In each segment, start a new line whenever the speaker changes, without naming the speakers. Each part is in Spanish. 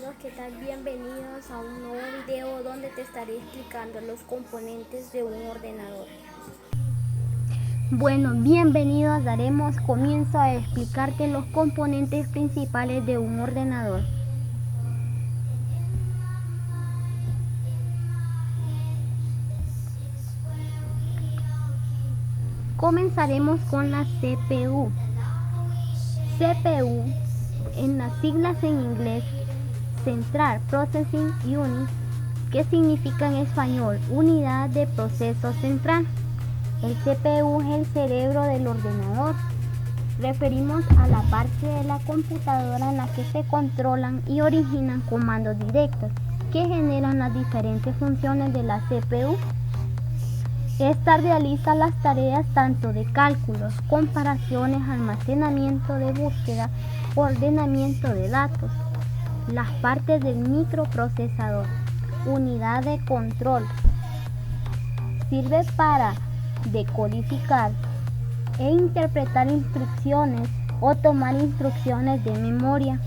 amigos, ¿qué tal? Bienvenidos a un nuevo video donde te estaré explicando los componentes de un ordenador. Bueno, bienvenidos, daremos comienzo a explicarte los componentes principales de un ordenador. Comenzaremos con la CPU. CPU, en las siglas en inglés, Central Processing Unit, que significa en español unidad de proceso central. El CPU es el cerebro del ordenador. Referimos a la parte de la computadora en la que se controlan y originan comandos directos que generan las diferentes funciones de la CPU. Esta realiza las tareas tanto de cálculos, comparaciones, almacenamiento de búsqueda, ordenamiento de datos. Las partes del microprocesador. Unidad de control. Sirve para decodificar e interpretar instrucciones o tomar instrucciones de memoria.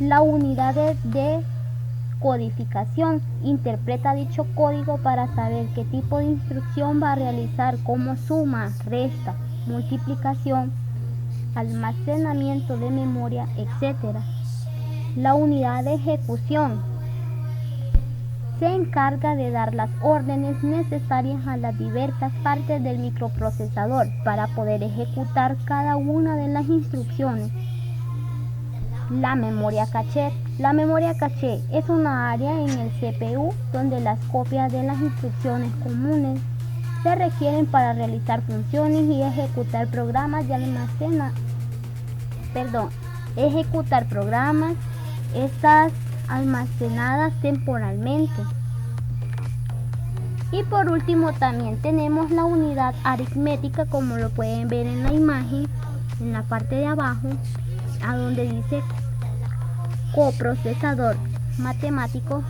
La unidad de codificación interpreta dicho código para saber qué tipo de instrucción va a realizar, como suma, resta, multiplicación, almacenamiento de memoria, etc. La unidad de ejecución se encarga de dar las órdenes necesarias a las diversas partes del microprocesador para poder ejecutar cada una de las instrucciones. La memoria caché. La memoria caché es una área en el CPU donde las copias de las instrucciones comunes se requieren para realizar funciones y ejecutar programas ejecutar programas, estas almacenadas temporalmente. Y por último también tenemos la unidad aritmética, como lo pueden ver en la imagen, en la parte de abajo, a donde dice coprocesador matemático.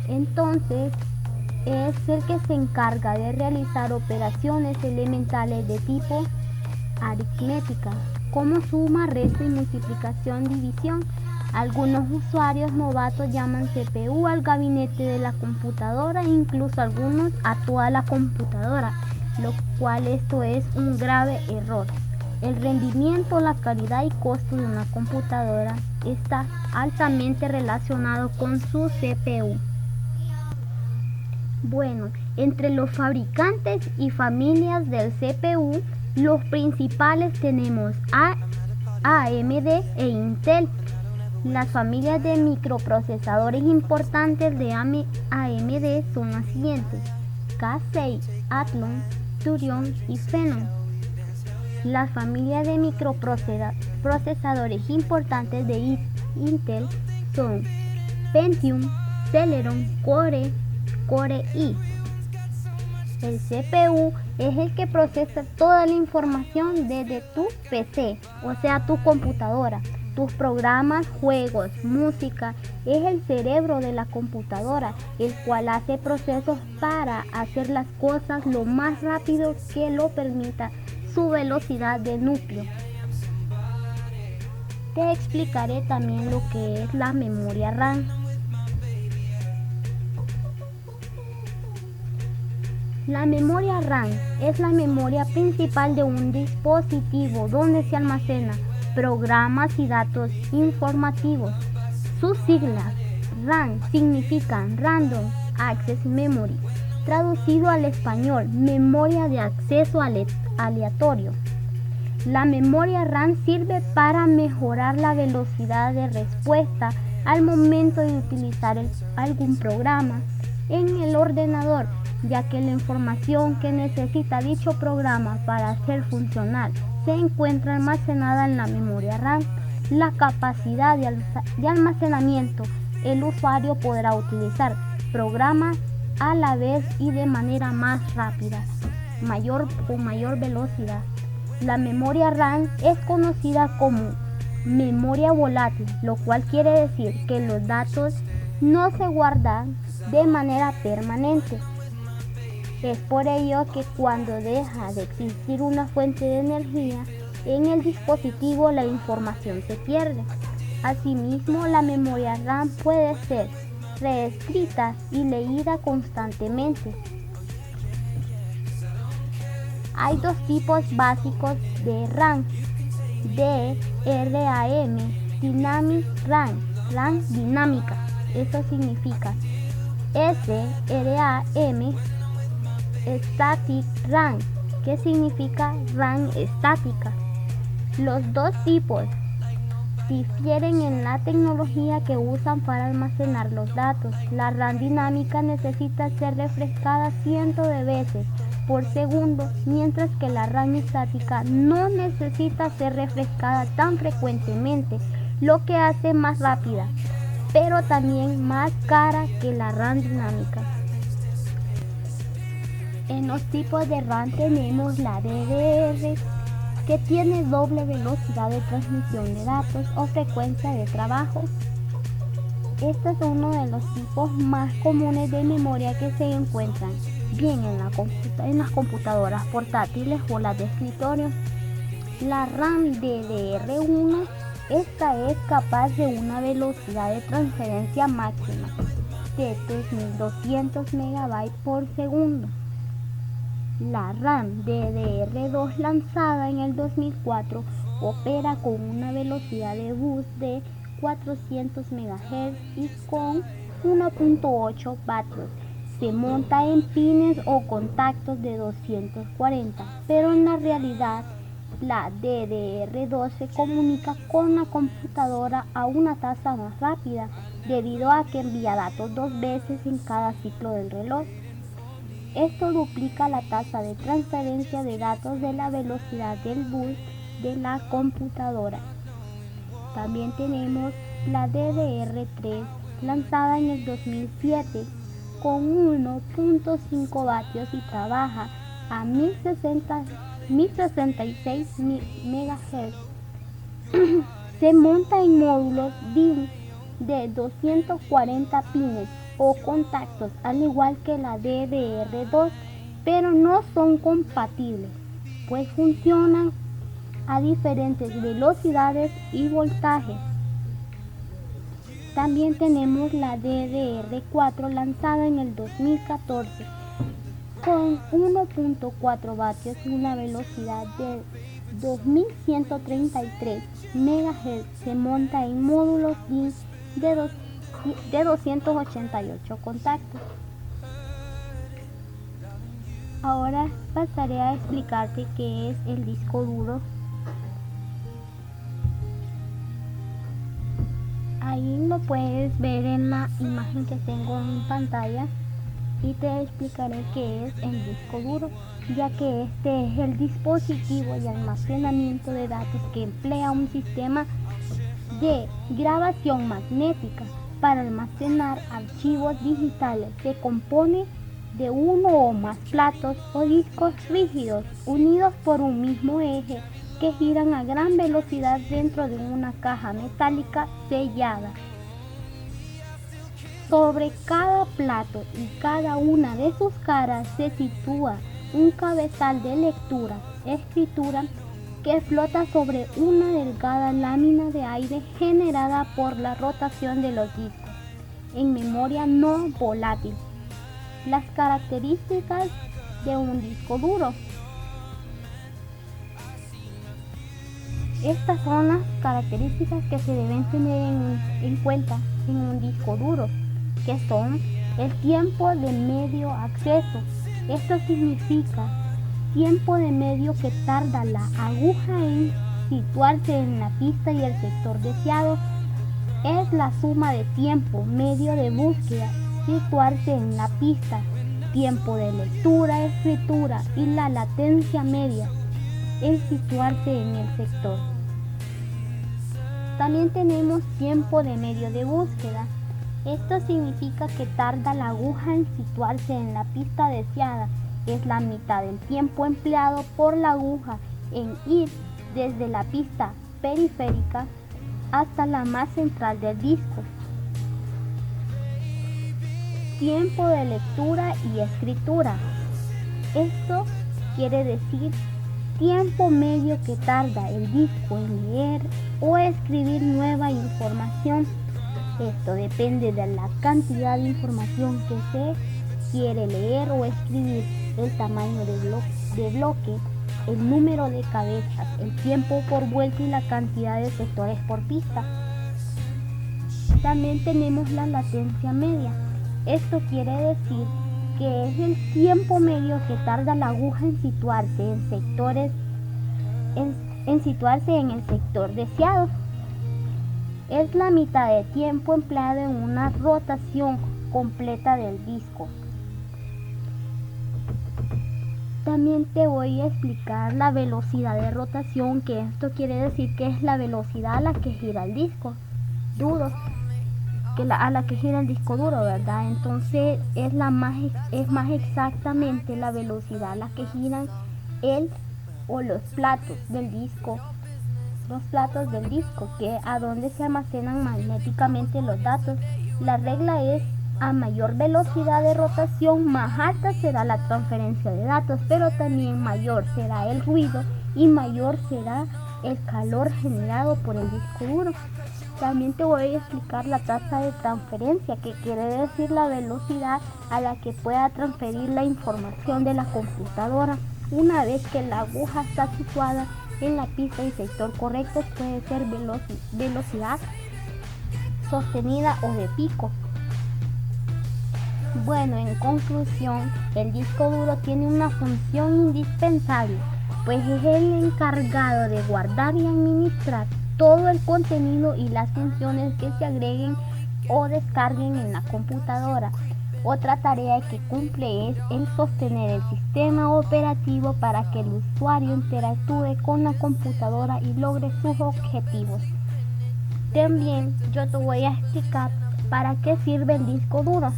Entonces es el que se encarga de realizar operaciones elementales de tipo aritmética, como suma, resta y multiplicación, división. Algunos usuarios novatos llaman CPU al gabinete de la computadora e incluso algunos a toda la computadora, lo cual esto es un grave error. El rendimiento, la calidad y costo de una computadora está altamente relacionado con su CPU. Bueno, entre los fabricantes y familias del CPU, los principales tenemos AMD e Intel. Las familias de microprocesadores importantes de AMD son las siguientes: K6, Athlon, Turion y Phenom. Las familias de microprocesadores importantes de Intel son Pentium, Celeron, Core i. El CPU es el que procesa toda la información desde tu PC, o sea, tu computadora. Tus programas, juegos, música, es el cerebro de la computadora, el cual hace procesos para hacer las cosas lo más rápido que lo permita su velocidad de núcleo. Te explicaré también lo que es la memoria RAM. La memoria RAM es la memoria principal de un dispositivo donde se almacena programas y datos informativos. Sus siglas RAM significan Random Access Memory, traducido al español, memoria de acceso aleatorio. La memoria RAM sirve para mejorar la velocidad de respuesta al momento de utilizar algún programa en el ordenador, ya que la información que necesita dicho programa para hacer funcionar se encuentra almacenada en la memoria RAM. La capacidad de almacenamiento. El usuario podrá utilizar programas a la vez y de manera más rápida, con mayor velocidad. La memoria RAM es conocida como memoria volátil, lo cual quiere decir que los datos no se guardan de manera permanente. Es por ello que cuando deja de existir una fuente de energía en el dispositivo, la información se pierde. Asimismo, la memoria RAM puede ser reescrita y leída constantemente. Hay dos tipos básicos de RAM: DRAM, Dynamic RAM, RAM dinámica. Eso significa SRAM, Static RAM, que significa RAM estática. Los dos tipos difieren en la tecnología que usan para almacenar los datos. La RAM dinámica necesita ser refrescada cientos de veces por segundo, mientras que la RAM estática no necesita ser refrescada tan frecuentemente, lo que hace más rápida, pero también más cara que la RAM dinámica. En los tipos de RAM tenemos la DDR, que tiene doble velocidad de transmisión de datos o frecuencia de trabajo. Este es uno de los tipos más comunes de memoria que se encuentran bien en las computadoras portátiles o las de escritorio. La RAM DDR1, esta es capaz de una velocidad de transferencia máxima de 3200 MB por segundo. La RAM DDR2, lanzada en el 2004, opera con una velocidad de bus de 400 MHz y con 1.8 vatios. Se monta en pines o contactos de 240, pero en la realidad la DDR2 se comunica con la computadora a una tasa más rápida, debido a que envía datos 2 veces en cada ciclo del reloj. Esto duplica la tasa de transferencia de datos de la velocidad del bus de la computadora. También tenemos la DDR3, lanzada en el 2007, con 1.5 vatios y trabaja a 1066 MHz. Se monta en módulos DIN de 240 pines o contactos, al igual que la DDR2, pero no son compatibles, pues funcionan a diferentes velocidades y voltajes. También tenemos la DDR4, lanzada en el 2014, con 1.4 vatios y una velocidad de 2133 MHz. Se monta en módulos DIN de 288 contactos. Ahora pasaré a explicarte qué es el disco duro. Ahí lo puedes ver en la imagen que tengo en pantalla y te explicaré qué es el disco duro, ya que este es el dispositivo de almacenamiento de datos que emplea un sistema de grabación magnética para almacenar archivos digitales. Se compone de uno o más platos o discos rígidos unidos por un mismo eje que giran a gran velocidad dentro de una caja metálica sellada. Sobre cada plato y cada una de sus caras se sitúa un cabezal de lectura-escritura que flota sobre una delgada lámina de aire generada por la rotación de los discos en memoria no volátil. Las características de un disco duro. Estas son las características que se deben tener en cuenta en un disco duro, que son el tiempo de medio acceso. Esto significa tiempo de medio que tarda la aguja en situarse en la pista y el sector deseado. Es la suma de tiempo medio de búsqueda, situarse en la pista, tiempo de lectura, escritura, y la latencia media, el situarse en el sector. También tenemos tiempo de medio de búsqueda. Esto significa que tarda la aguja en situarse en la pista deseada. Es la mitad del tiempo empleado por la aguja en ir desde la pista periférica hasta la más central del disco. Tiempo de lectura y escritura. Esto quiere decir tiempo medio que tarda el disco en leer o escribir nueva información. Esto depende de la cantidad de información que se quiere leer o escribir, el tamaño de bloque, el número de cabezas, el tiempo por vuelta y la cantidad de sectores por pista. También tenemos la latencia media. Esto quiere decir que es el tiempo medio que tarda la aguja en situarse en el sector deseado. Es la mitad de tiempo empleado en una rotación completa del disco. También te voy a explicar la velocidad de rotación, que esto quiere decir que es la velocidad a la que gira el disco duro, a la que gira el disco duro, ¿verdad? Entonces es más exactamente la velocidad a la que giran los platos del disco, que a donde se almacenan magnéticamente los datos. La regla es: a mayor velocidad de rotación, más alta será la transferencia de datos, pero también mayor será el ruido y mayor será el calor generado por el disco duro. También te voy a explicar la tasa de transferencia, que quiere decir la velocidad a la que pueda transferir la información de la computadora. Una vez que la aguja está situada en la pista y sector correcto, puede ser velocidad sostenida o de pico. Bueno, en conclusión, el disco duro tiene una función indispensable, pues es el encargado de guardar y administrar todo el contenido y las funciones que se agreguen o descarguen en la computadora. Otra tarea que cumple es el sostener el sistema operativo para que el usuario interactúe con la computadora y logre sus objetivos. También yo te voy a explicar para qué sirve el disco duro.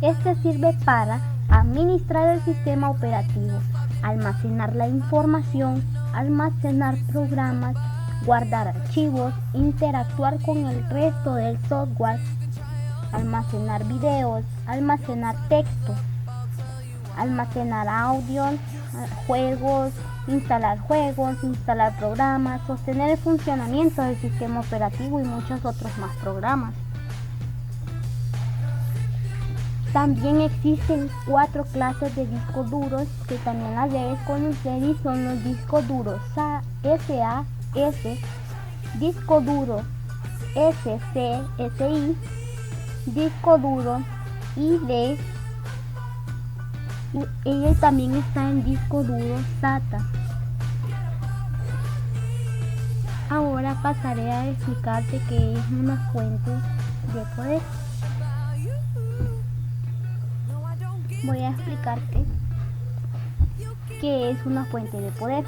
Este sirve para administrar el sistema operativo, almacenar la información, almacenar programas, guardar archivos, interactuar con el resto del software, almacenar videos, almacenar texto, almacenar audio, instalar programas, sostener el funcionamiento del sistema operativo y muchos otros más programas. También existen 4 clases de discos duros que también las debes conocer, y son los discos duros SAS, disco duro SCSI, disco duro ID, y ella también está en disco duro SATA. Ahora pasaré a explicarte qué es una fuente de poder. Voy a explicarte qué es una fuente de poder.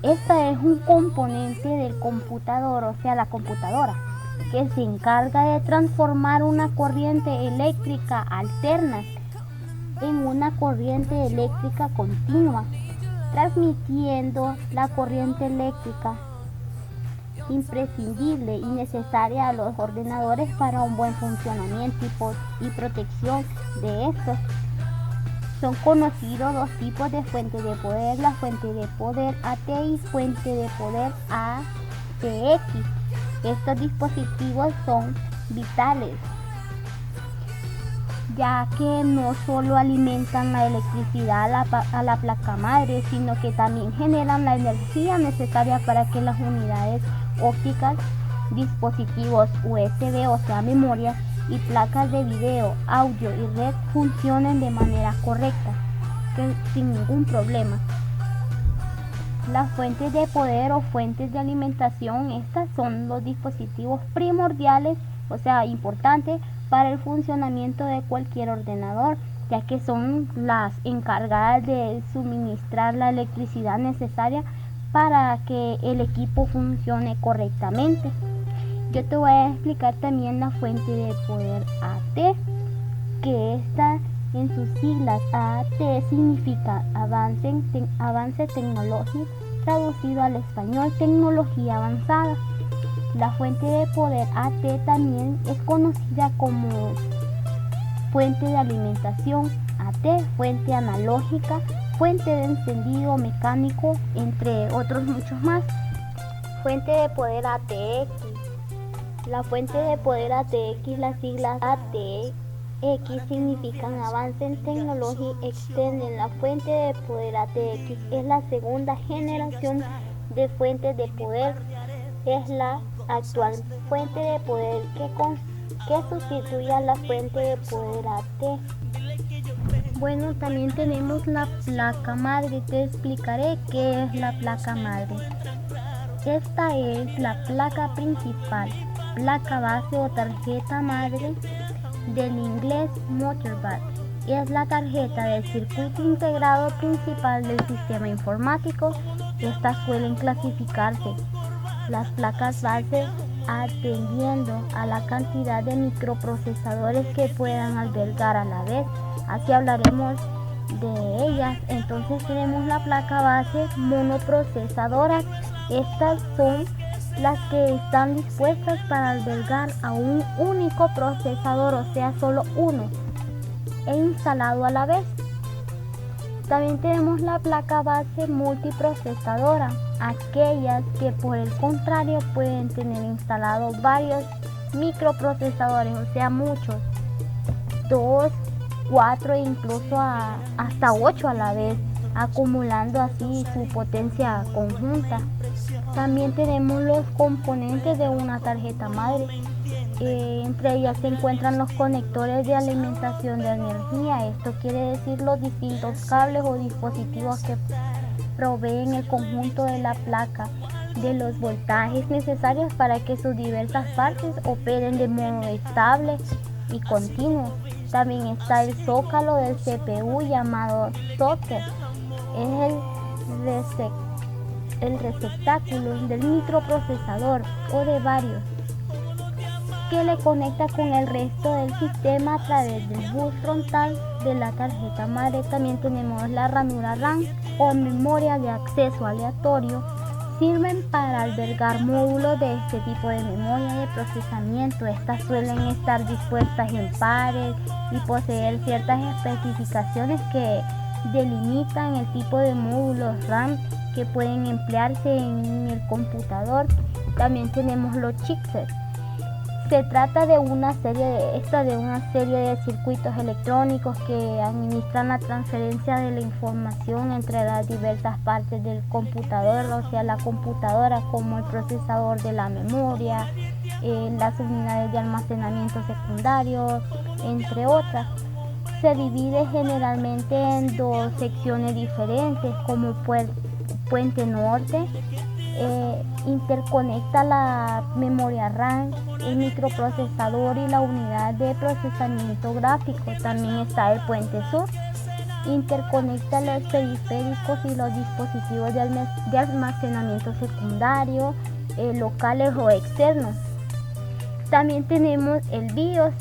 Esta es un componente del computador, o sea, la computadora, que se encarga de transformar una corriente eléctrica alterna en una corriente eléctrica continua, transmitiendo la corriente eléctrica imprescindible y necesaria a los ordenadores para un buen funcionamiento y protección de estos. Son conocidos 2 tipos de fuentes de poder: la fuente de poder AT y fuente de poder ATX. Estos dispositivos son vitales, ya que no solo alimentan la electricidad a la placa madre, sino que también generan la energía necesaria para que las unidades ópticas, dispositivos USB, o sea, memoria, y placas de video, audio y red funcionen de manera correcta, sin ningún problema. Las fuentes de poder o fuentes de alimentación, estas son los dispositivos primordiales, o sea, importantes para el funcionamiento de cualquier ordenador, ya que son las encargadas de suministrar la electricidad necesaria para que el equipo funcione correctamente. Yo te voy a explicar también la fuente de poder AT, que está en sus siglas. AT significa avance tecnológico, traducido al español tecnología avanzada. La fuente de poder AT también es conocida como fuente de alimentación AT, fuente analógica fuente de encendido mecánico, entre otros muchos más. Fuente de poder ATX. La fuente de poder ATX, las siglas ATX significan avance en tecnología externa. La fuente de poder ATX es la segunda generación de fuentes de poder. Es la actual fuente de poder que sustituye a la fuente de poder AT. Bueno, también tenemos la placa madre. Te explicaré qué es la placa madre. Esta es la placa principal, placa base o tarjeta madre del inglés motherboard. Es la tarjeta del circuito integrado principal del sistema informático. Estas suelen clasificarse las placas base atendiendo a la cantidad de microprocesadores que puedan albergar a la vez. Aquí hablaremos de ellas. Entonces tenemos la placa base monoprocesadora. Estas son las que están dispuestas para albergar a un único procesador, o sea, solo uno, e instalado a la vez. También tenemos la placa base multiprocesadora, aquellas que por el contrario pueden tener instalados varios microprocesadores, o sea, muchos, 2, 4 e incluso hasta 8 a la vez, acumulando así su potencia conjunta. También tenemos los componentes de una tarjeta madre. Entre ellas se encuentran los conectores de alimentación de energía. Esto quiere decir los distintos cables o dispositivos que proveen el conjunto de la placa de los voltajes necesarios para que sus diversas partes operen de modo estable y continuo. También está el zócalo del CPU llamado socket. Es el receptáculo del microprocesador o de varios que le conecta con el resto del sistema a través del bus frontal de la tarjeta madre. También tenemos la ranura RAM o memoria de acceso aleatorio. Sirven para albergar módulos de este tipo de memoria de procesamiento. Estas suelen estar dispuestas en pares y poseer ciertas especificaciones que delimitan el tipo de módulos RAM que pueden emplearse en el computador. También tenemos los chipsets. Se trata de una serie de circuitos electrónicos que administran la transferencia de la información entre las diversas partes del computador, o sea, la computadora, como el procesador de la memoria, las unidades de almacenamiento secundario, entre otras. Se divide generalmente en dos secciones diferentes, como puente norte. Interconecta la memoria RAM, el microprocesador y la unidad de procesamiento gráfico. También está el puente sur. Interconecta los periféricos y los dispositivos de almacenamiento secundario, locales o externos. También tenemos el BIOS,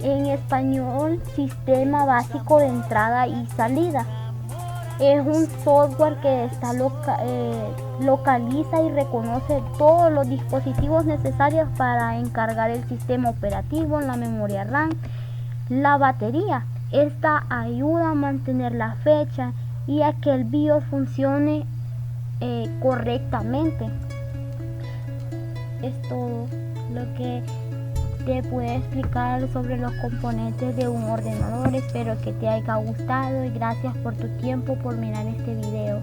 en español, Sistema Básico de Entrada y Salida. Es un software que localiza y reconoce todos los dispositivos necesarios para encargar el sistema operativo, la memoria RAM, la batería. Esta ayuda a mantener la fecha y a que el BIOS funcione correctamente. Es todo lo que te puedo explicar sobre los componentes de un ordenador. Espero que te haya gustado y gracias por tu tiempo por mirar este video.